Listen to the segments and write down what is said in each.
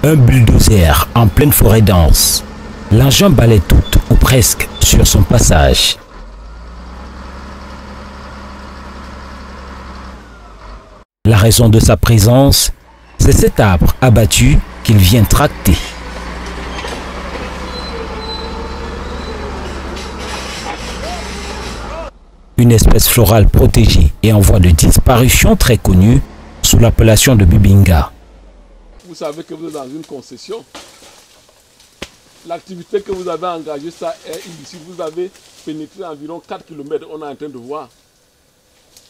Un bulldozer en pleine forêt dense. L'engin balaie tout ou presque sur son passage. La raison de sa présence, c'est cet arbre abattu qu'il vient tracter. Une espèce florale protégée et en voie de disparition très connue sous l'appellation de Bibinga. Vous savez que vous êtes dans une concession. L'activité que vous avez engagée, ça est illicite. Vous avez pénétré environ 4 km, on est en train de voir.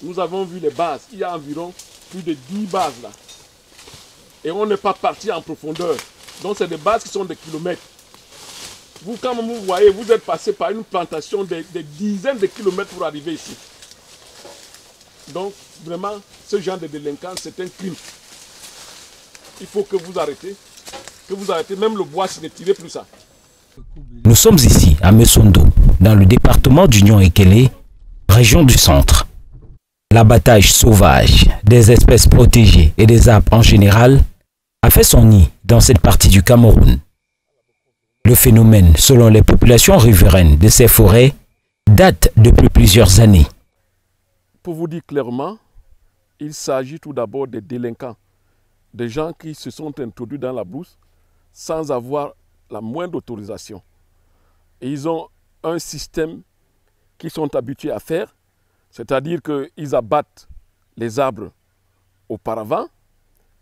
Nous avons vu les bases. Il y a environ plus de 10 bases là. Et on n'est pas parti en profondeur. Donc c'est des bases qui sont des kilomètres. Vous, quand vous voyez, vous êtes passé par une plantation de dizaines de kilomètres pour arriver ici. Donc, vraiment, ce genre de délinquance, c'est un crime. Il faut que vous arrêtez. Que vous arrêtez, même le bois, ne tirez plus ça. Nous sommes ici, à Messondo, dans le département d'Union-Ekele, région du centre. L'abattage sauvage des espèces protégées et des arbres en général a fait son nid dans cette partie du Cameroun. Le phénomène, selon les populations riveraines de ces forêts, date depuis plusieurs années. Pour vous dire clairement, il s'agit tout d'abord des délinquants, des gens qui se sont introduits dans la brousse sans avoir la moindre autorisation. Et ils ont un système qu'ils sont habitués à faire, c'est-à-dire qu'ils abattent les arbres auparavant,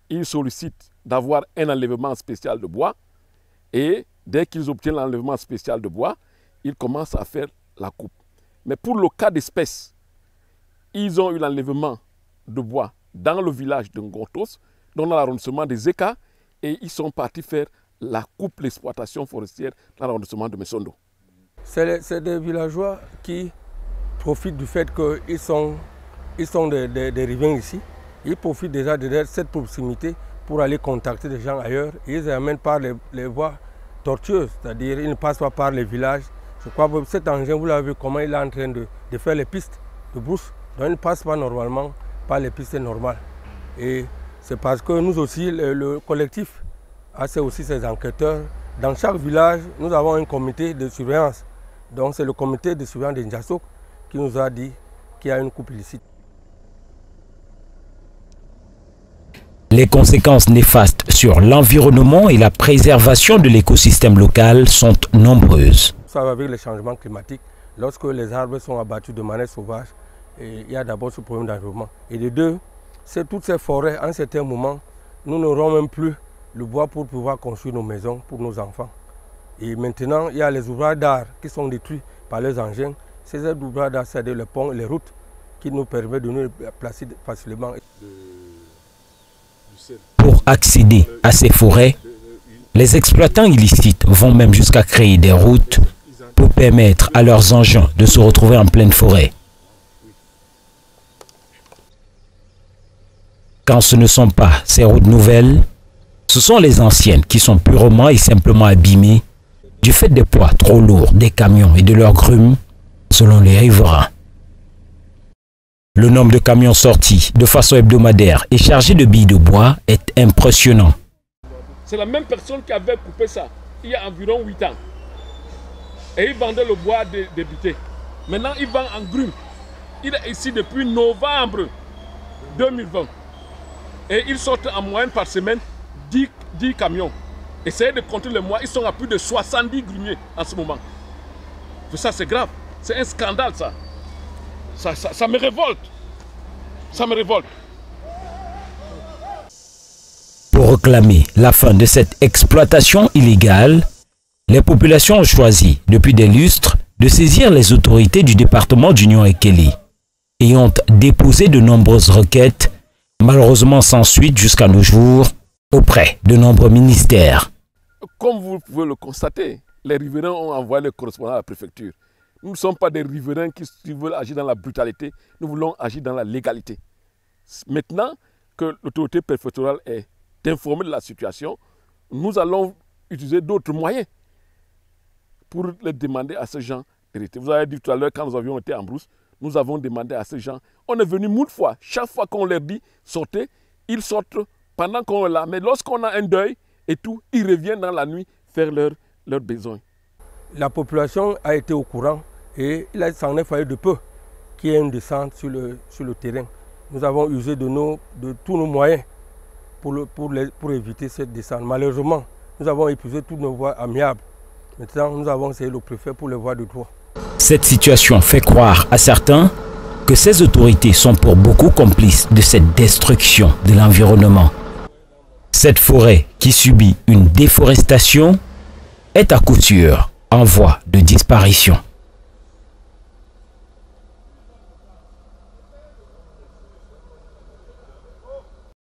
ils sollicitent d'avoir un enlèvement spécial de bois et dès qu'ils obtiennent l'enlèvement spécial de bois, ils commencent à faire la coupe. Mais pour le cas d'espèce, ils ont eu l'enlèvement de bois dans le village de Ngontos, dans l'arrondissement des Eka, et ils sont partis faire la coupe, l'exploitation forestière dans l'arrondissement de Messondo. C'est des villageois qui profitent du fait qu'ils sont des riverains ici. Ils profitent déjà de cette proximité pour aller contacter des gens ailleurs. Ils amènent par les voies tortueuses, c'est-à-dire ils ne passent pas par les villages. Je crois que cet engin, vous l'avez vu comment il est en train de faire les pistes de brousse. Donc il ne passe pas normalement par les pistes normales. Et c'est parce que nous aussi, le collectif a aussi ses enquêteurs. Dans chaque village, nous avons un comité de surveillance. Donc c'est le comité de surveillance de N'Djasok qui nous a dit qu'il y a une coupe illicite. Les conséquences néfastes sur l'environnement et la préservation de l'écosystème local sont nombreuses. Ça va avec les changements climatiques. Lorsque les arbres sont abattus de manière sauvage, il y a d'abord ce problème d'environnement. Et de deux, c'est toutes ces forêts, à un certain moment, nous n'aurons même plus le bois pour pouvoir construire nos maisons pour nos enfants. Et maintenant, il y a les ouvrages d'art qui sont détruits par les engins. Ces ouvrages d'art, c'est-à-dire les ponts et les routes qui nous permettent de nous placer facilement. Pour accéder à ces forêts, les exploitants illicites vont même jusqu'à créer des routes pour permettre à leurs engins de se retrouver en pleine forêt. Quand ce ne sont pas ces routes nouvelles, ce sont les anciennes qui sont purement et simplement abîmées du fait des poids trop lourds des camions et de leurs grumes, selon les riverains. Le nombre de camions sortis de façon hebdomadaire et chargés de billes de bois est impressionnant. C'est la même personne qui avait coupé ça il y a environ 8 ans. Et il vendait le bois débuté. Maintenant, il vend en grume. Il est ici depuis novembre 2020. Et ils sortent en moyenne par semaine 10 camions. Essayez de compter les mois, ils sont à plus de 70 grumiers en ce moment. Ça, c'est grave. C'est un scandale, ça. Ça me révolte. Ça me révolte. Pour réclamer la fin de cette exploitation illégale, les populations ont choisi, depuis des lustres, de saisir les autorités du département d'Union-Ekele et ont déposé de nombreuses requêtes, malheureusement sans suite jusqu'à nos jours, auprès de nombreux ministères. Comme vous pouvez le constater, les riverains ont envoyé les correspondants à la préfecture. Nous ne sommes pas des riverains qui veulent agir dans la brutalité, nous voulons agir dans la légalité. Maintenant que l'autorité préfectorale est informée de la situation, nous allons utiliser d'autres moyens pour les demander à ces gens d'arrêter. Vous avez dit tout à l'heure, quand nous avions été en brousse, nous avons demandé à ces gens, on est venu moult fois, chaque fois qu'on leur dit sortez, ils sortent pendant qu'on est là. Mais lorsqu'on a un deuil, et tout, ils reviennent dans la nuit faire leurs besoins. La population a été au courant et il s'en est fallu de peu qu'il y ait une descente sur le terrain. Nous avons usé de tous nos moyens pour éviter cette descente. Malheureusement, nous avons épuisé toutes nos voies amiables. Maintenant, nous avons essayé le préfet pour les voies de droit. Cette situation fait croire à certains que ces autorités sont pour beaucoup complices de cette destruction de l'environnement. Cette forêt qui subit une déforestation est à coup sûr en voie de disparition.